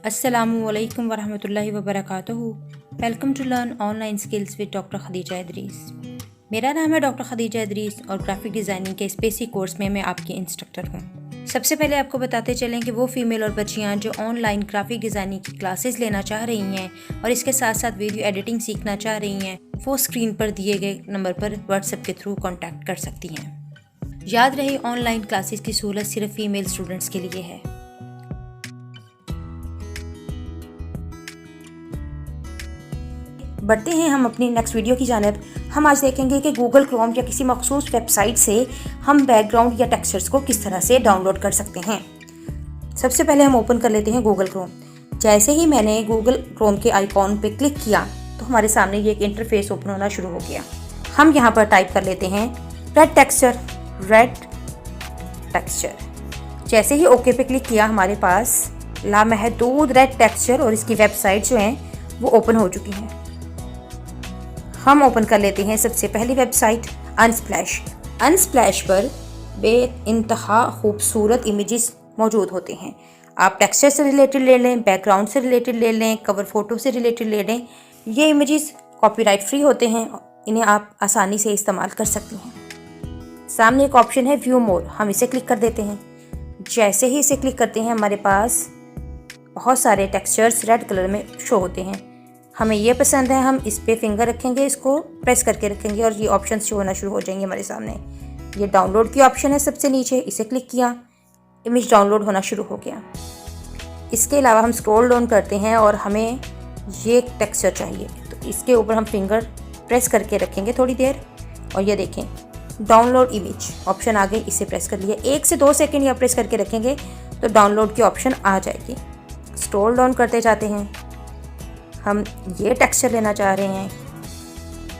अस्सलामुअलैकुम वरहमतुल्लाहि वबरकातुहू। Welcome to learn online skills with doctor Khadija Idris. मेरा नाम है डॉक्टर खदीजा इदरीस और ग्राफिक डिज़ाइनिंग के इस बेसिक कोर्स में मैं आपकी इंस्ट्रक्टर हूँ। सबसे पहले आपको बताते चलें कि वो फीमेल और बच्चियाँ जो ऑनलाइन ग्राफिक डिज़ाइनिंग की क्लासेस लेना चाह रही हैं और इसके साथ साथ वीडियो एडिटिंग सीखना चाह रही हैं, वो स्क्रीन पर दिए गए नंबर पर व्हाट्सएप के थ्रू कॉन्टैक्ट कर सकती हैं। याद रहे, ऑनलाइन क्लासेस की सहूलत सिर्फ फीमेल स्टूडेंट्स के लिए है। बढ़ते हैं हम अपनी नेक्स्ट वीडियो की जानिब। हम आज देखेंगे कि गूगल क्रोम या किसी मखसूस वेबसाइट से हम बैकग्राउंड या टेक्सचर्स को किस तरह से डाउनलोड कर सकते हैं। सबसे पहले हम ओपन कर लेते हैं गूगल क्रोम। जैसे ही मैंने गूगल क्रोम के आइकॉन पे क्लिक किया तो हमारे सामने ये एक इंटरफेस ओपन होना शुरू हो गया। हम यहाँ पर टाइप कर लेते हैं रेड टेक्सचर। जैसे ही ओके पे क्लिक किया, हमारे पास लामहदूद रेड टेक्सचर और इसकी वेबसाइट जो हैं वो ओपन हो चुकी हैं। हम ओपन कर लेते हैं सबसे पहली वेबसाइट अनस्प्लैश पर बेइंतहा खूबसूरत इमेजेस मौजूद होते हैं। आप टेक्सचर से रिलेटेड ले लें, बैकग्राउंड से रिलेटेड ले लें, कवर फोटो से रिलेटेड ले लें। ये इमेजेस कॉपीराइट फ्री होते हैं, इन्हें आप आसानी से इस्तेमाल कर सकती हैं। सामने एक ऑप्शन है व्यू मोर, हम इसे क्लिक कर देते हैं। जैसे ही इसे क्लिक करते हैं, हमारे पास बहुत सारे टेक्सचर्स रेड कलर में शो होते हैं। हमें ये पसंद है, हम इस पे फिंगर रखेंगे, इसको प्रेस करके रखेंगे और ये ऑप्शन शो होना शुरू हो जाएंगे हमारे सामने। ये डाउनलोड की ऑप्शन है सबसे नीचे, इसे क्लिक किया, इमेज डाउनलोड होना शुरू हो गया। इसके अलावा हम स्क्रॉल डाउन करते हैं और हमें ये टेक्सचर चाहिए, तो इसके ऊपर हम फिंगर प्रेस करके रखेंगे थोड़ी देर और ये देखें डाउनलोड इमेज ऑप्शन आ गई, इसे प्रेस कर लिया। 1 से 2 सेकेंड या प्रेस करके रखेंगे तो डाउनलोड की ऑप्शन आ जाएगी। स्क्रॉल डाउन करते जाते हैं, हम ये टेक्सचर लेना चाह रहे हैं,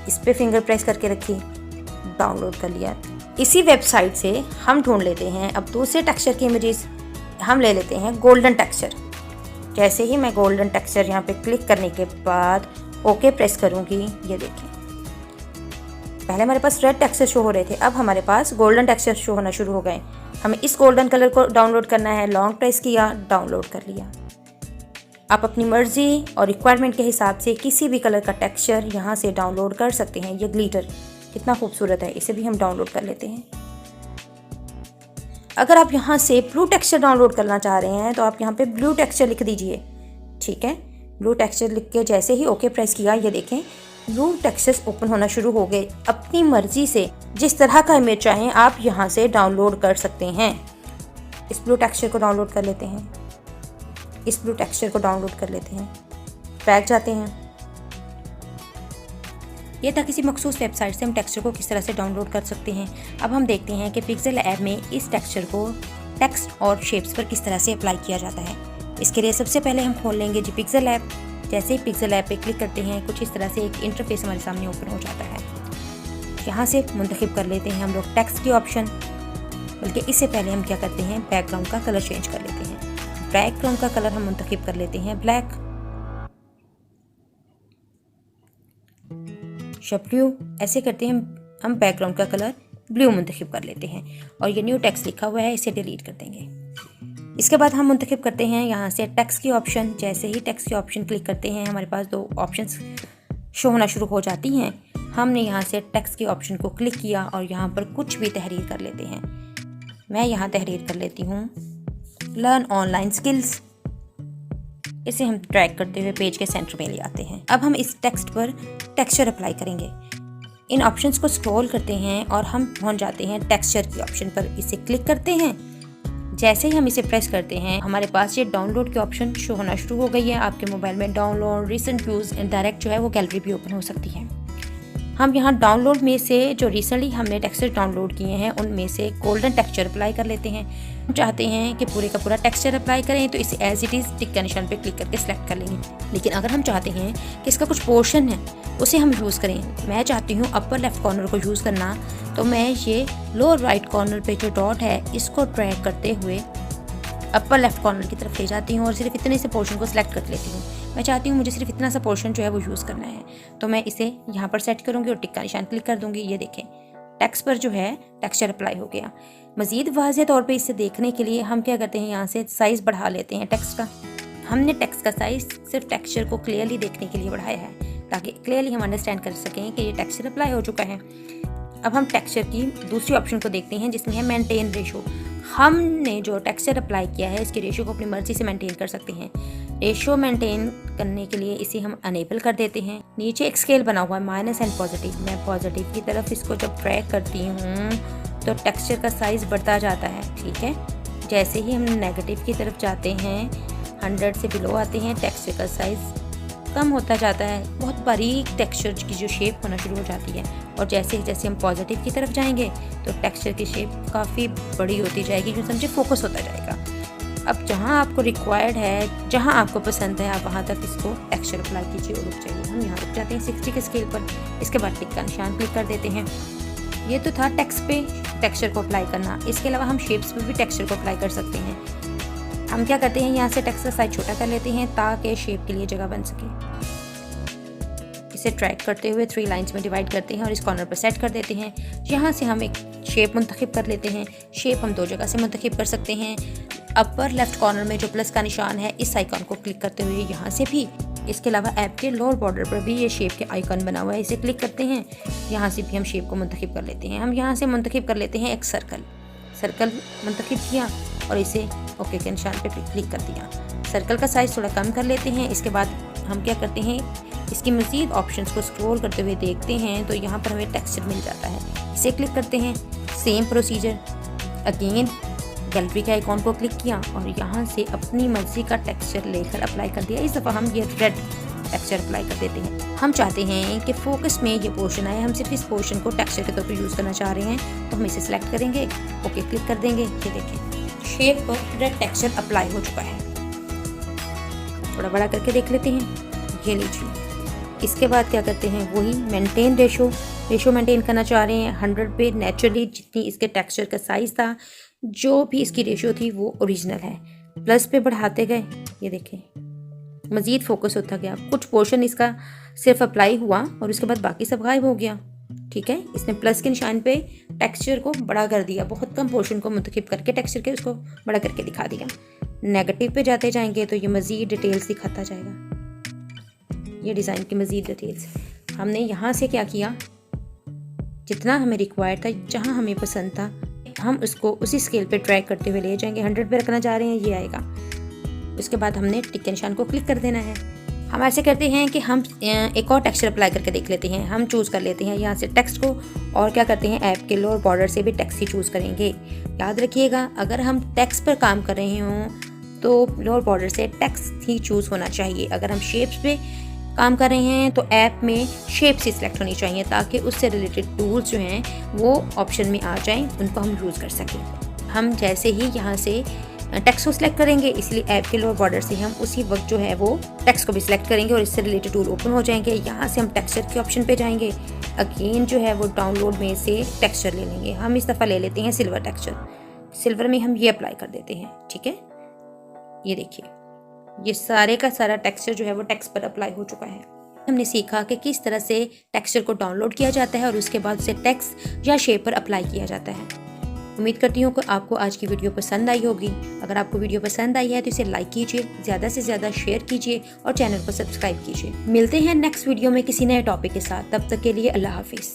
इस पे फिंगर प्रेस करके रखिए, डाउनलोड कर लिया। इसी वेबसाइट से हम ढूंढ लेते हैं अब दूसरे टेक्सचर की इमेजेस। हम ले लेते हैं गोल्डन टेक्सचर। जैसे ही मैं गोल्डन टेक्सचर यहाँ पे क्लिक करने के बाद ओके प्रेस करूँगी, ये देखें पहले हमारे पास रेड टेक्सचर शो हो रहे थे, अब हमारे पास गोल्डन टेक्सचर शो होना शुरू हो गए। हमें इस गोल्डन कलर को डाउनलोड करना है, लॉन्ग प्रेस किया, डाउनलोड कर लिया। आप अपनी मर्ज़ी और रिक्वायरमेंट के हिसाब से किसी भी कलर का टेक्सचर यहाँ से डाउनलोड कर सकते हैं। ये ग्लिटर कितना खूबसूरत है, इसे भी हम डाउनलोड कर लेते हैं। अगर आप यहाँ से ब्लू टेक्सचर डाउनलोड करना चाह रहे हैं तो आप यहाँ पे ब्लू टेक्सचर लिख दीजिए, ठीक है। ब्लू टेक्सचर लिख के जैसे ही ओके प्रेस किया, ये देखें ब्लू टेक्सचर्स ओपन होना शुरू हो गए। अपनी मर्ज़ी से जिस तरह का इमेज चाहें आप यहाँ से डाउनलोड कर सकते हैं। इस ब्लू टेक्सचर को डाउनलोड कर लेते हैं, बैक जाते हैं। ये था किसी मखसूस वेबसाइट से हम टेक्सचर को किस तरह से डाउनलोड कर सकते हैं। अब हम देखते हैं कि पिक्सेल ऐप में इस टेक्सचर को टेक्स्ट और शेप्स पर किस तरह से अप्लाई किया जाता है। इसके लिए सबसे पहले हम खोल लेंगे जी पिक्सेल ऐप। जैसे ही पिक्सेल ऐप पे क्लिक करते हैं, कुछ इस तरह से एक इंटरफेस हमारे सामने ओपन हो जाता है। यहाँ से मुंतखब कर लेते हैं हम लोग टेक्स्ट की ऑप्शन, बल्कि इससे पहले हम क्या करते हैं बैकग्राउंड का कलर चेंज कर लेते हैं। बैकग्राउंड का कलर हम मुंतखब कर लेते हैं ब्लैक, ब्लू, ऐसे करते हैं हम बैकग्राउंड का कलर ब्लू मुंतखब कर लेते हैं और ये न्यू टेक्स्ट लिखा हुआ है, इसे डिलीट कर देंगे। इसके बाद हम मुंतखब करते हैं यहाँ से टेक्स्ट की ऑप्शन। जैसे ही टेक्स्ट की ऑप्शन क्लिक करते हैं, हमारे पास 2 ऑप्शंस शो होना शुरू हो जाती हैं। हमने यहाँ से टेक्स्ट की ऑप्शन को क्लिक किया और यहाँ पर कुछ भी तहरीर कर लेते हैं। मैं यहाँ तहरीर कर लेती हूँ लर्न ऑनलाइन स्किल्स। इसे हम ड्रैग करते हुए पेज के सेंटर में ले आते हैं। अब हम इस टेक्स्ट पर टेक्सचर अप्लाई करेंगे। इन ऑप्शंस को स्क्रॉल करते हैं और हम पहुंच जाते हैं टेक्सचर की ऑप्शन पर, इसे क्लिक करते हैं। जैसे ही हम इसे प्रेस करते हैं, हमारे पास ये डाउनलोड की ऑप्शन शो होना शुरू हो गई है। आपके मोबाइल में डाउनलोड, रिसेंट व्यूज़, डायरेक्ट जो है वो गैलरी भी ओपन हो सकती है। हम यहाँ डाउनलोड में से जो रिसेंटली हमने टेक्सचर डाउनलोड किए हैं उनमें से गोल्डन टेक्सचर अप्लाई कर लेते हैं। हम चाहते हैं कि पूरे का पूरा टेक्सचर अप्लाई करें तो इसे एज इट इज़ टिक के निशान पे क्लिक करके सिलेक्ट कर लेंगे। लेकिन अगर हम चाहते हैं कि इसका कुछ पोर्शन है उसे हम यूज़ करें, मैं चाहती हूँ अपर लेफ्ट कॉर्नर को यूज़ करना, तो मैं ये लोअर राइट कॉर्नर पे जो डॉट है इसको ड्रैग करते हुए अपर लेफ्ट कॉर्नर की तरफ ले जाती हूँ और सिर्फ इतने से पोर्शन को सिलेक्ट कर लेती हूँ। मैं चाहती हूँ मुझे सिर्फ इतना सा पोर्शन जो है वो यूज़ करना है, तो मैं इसे यहाँ पर सेट करूँगी और टिक का निशान क्लिक कर दूँगी। ये देखें टेक्स्ट पर जो है टेक्सचर अप्लाई हो गया। मज़ीद वाज़ेह तौर पे इसे देखने के लिए हम क्या करते हैं, यहाँ से साइज़ बढ़ा लेते हैं टेक्स्ट का। हमने टेक्स्ट का साइज सिर्फ टेक्सचर को क्लियरली देखने के लिए बढ़ाया है, ताकि क्लियरली हम अंडरस्टैंड कर सकें कि ये टेक्सचर अप्लाई हो चुका है। अब हम टेक्सचर की दूसरी ऑप्शन को देखते हैं, जिसमें है मेंटेन रेशो। हमने जो टेक्सचर अप्लाई किया है इसके रेशो को अपनी मर्जी से मेंटेन कर सकते हैं। रेशो मेंटेन करने के लिए इसे हम अनेबल कर देते हैं। नीचे एक स्केल बना हुआ है माइनस एंड पॉजिटिव। मैं पॉजिटिव की तरफ इसको जब ट्रैक करती हूँ तो टेक्सचर का साइज बढ़ता जाता है, ठीक है। जैसे ही हम नेगेटिव की तरफ जाते हैं, 100 से बिलो आते हैं, टेक्सचर का साइज कम होता जाता है। बहुत बारीक टेक्सचर की जो शेप होना शुरू हो जाती है। और जैसे जैसे हम पॉजिटिव की तरफ जाएंगे तो टेक्सचर की शेप काफ़ी बड़ी होती जाएगी, जो समझे फोकस होता जाएगा। अब जहाँ आपको रिक्वायर्ड है, जहाँ आपको पसंद है, आप वहाँ तक इसको टेक्सचर अप्लाई कीजिए और रुक जाइए। हम यहाँ रुक जाते हैं 60 के स्केल पर। इसके बाद टिक का निशान क्लिक कर देते हैं। ये तो था टेक्स्ट पे टेक्सचर को अप्लाई करना। इसके अलावा हम शेप्स पे भी टेक्सचर को अप्लाई कर सकते हैं। हम क्या करते हैं, यहाँ से टेक्स्ट का साइज छोटा कर लेते हैं ताकि शेप के लिए जगह बन सके। इसे ट्रैक करते हुए 3 लाइंस में डिवाइड करते हैं और इस कॉर्नर पर सेट कर देते हैं। यहाँ से हम एक शेप मुंतखब कर लेते हैं। शेप हम 2 जगह से मुंतखब कर सकते हैं। अपर लेफ्ट कॉर्नर में जो प्लस का निशान है, इस आइकॉन को क्लिक करते हुए यहाँ से भी। इसके अलावा ऐप के लोअर बॉर्डर पर भी ये शेप के आइकॉन बना हुआ है, इसे क्लिक करते हैं। यहाँ से भी हम शेप को मुंतखब कर लेते हैं। हम यहाँ से मुंतखब कर लेते हैं एक सर्कल मुंतखब किया और इसे ओके के निशान पे क्लिक कर दिया। सर्कल का साइज थोड़ा कम कर लेते हैं। इसके बाद हम क्या करते हैं, इसकी मज़ीद ऑप्शंस को स्क्रॉल करते हुए देखते हैं तो यहाँ पर हमें टेक्सचर मिल जाता है। इसे क्लिक करते हैं। सेम प्रोसीजर अगेन, गैलरी के आइकॉन को क्लिक किया और यहाँ से अपनी मर्जी का टेक्सचर लेकर अप्लाई कर दिया। इस दफ़ा हम ये रेड टेक्सचर अप्लाई कर देते हैं। हम चाहते हैं कि फोकस में ये पोर्शन आए, हम सिर्फ इस पोर्शन को टेक्सचर के तौर पर यूज़ करना चाह रहे हैं, तो हम इसे सिलेक्ट करेंगे, ओके क्लिक कर देंगे। ये देखें शेप पर रेड टेक्सचर अप्लाई हो चुका है। थोड़ा बड़ा करके देख लेते हैं, ये लीजिए। इसके बाद क्या करते हैं, वही मेंटेन रेशो मेंटेन करना चाह रहे हैं 100 पे। नेचुरली जितनी इसके टेक्सचर का साइज़ था, जो भी इसकी रेशो थी वो ओरिजिनल है। प्लस पे बढ़ाते गए, ये देखें मज़ीद फोकस होता गया। कुछ पोर्शन इसका सिर्फ अप्लाई हुआ और उसके बाद बाकी सब गायब हो गया, ठीक है। इसने प्लस के निशान पे टेक्सचर को बड़ा कर दिया, बहुत कम पोर्शन को मुंतखब करके टेक्सचर के उसको बड़ा करके दिखा दिया। नेगेटिव पे जाते जाएंगे तो ये मज़ीद डिटेल्स दिखाता जाएगा, ये डिज़ाइन की मज़ीद डिटेल्स। हमने यहाँ से क्या किया, जितना हमें रिक्वायर्ड था, जहाँ हमें पसंद था, हम उसको उसी स्केल पे ट्रैक करते हुए ले जाएंगे। 100 पे रखना चाह रहे हैं, ये आएगा। उसके बाद हमने टिक के निशान को क्लिक कर देना है। हम ऐसे करते हैं कि हम एक और टेक्सचर अप्लाई करके देख लेते हैं। हम चूज़ कर लेते हैं यहाँ से टेक्स्ट को और क्या करते हैं, ऐप के लोअर बॉर्डर से भी टेक्स्ट ही चूज़ करेंगे। याद रखिएगा, अगर हम टेक्स्ट पर काम कर रहे हों तो लोअर बॉर्डर से टेक्स्ट ही चूज़ होना चाहिए। अगर हम शेप्स पे काम कर रहे हैं तो ऐप में शेप्स ही सिलेक्ट होनी चाहिए, ताकि उससे रिलेटेड टूल्स जो हैं वो ऑप्शन में आ जाएं, उनको हम यूज़ कर सकें। हम जैसे ही यहाँ से टेक्स्ट को सिलेक्ट करेंगे, इसलिए ऐप के लोअर बॉर्डर से हम उसी वक्त जो है वो टेक्स्ट को भी सिलेक्ट करेंगे और इससे रिलेटेड टूल ओपन हो जाएंगे। यहाँ से हम टेक्सचर के ऑप्शन पे जाएंगे। अगेन जो है वो डाउनलोड में से टेक्सचर ले लेंगे। हम इस दफ़ा ले लेते हैं सिल्वर टेक्सचर। सिल्वर में हम ये अप्लाई कर देते हैं, ठीक है। ये देखिए, ये सारे का सारा टेक्सचर जो है वो टेक्स्ट पर अप्लाई हो चुका है। हमने सीखा कि किस तरह से टेक्सचर को डाउनलोड किया जाता है और उसके बाद उसे टेक्स्ट या शेप पर अप्लाई किया जाता है। उम्मीद करती हूँ कि आपको आज की वीडियो पसंद आई होगी। अगर आपको वीडियो पसंद आई है तो इसे लाइक कीजिए, ज़्यादा से ज़्यादा शेयर कीजिए और चैनल को सब्सक्राइब कीजिए। मिलते हैं नेक्स्ट वीडियो में किसी नए टॉपिक के साथ। तब तक के लिए अल्लाह हाफिज़।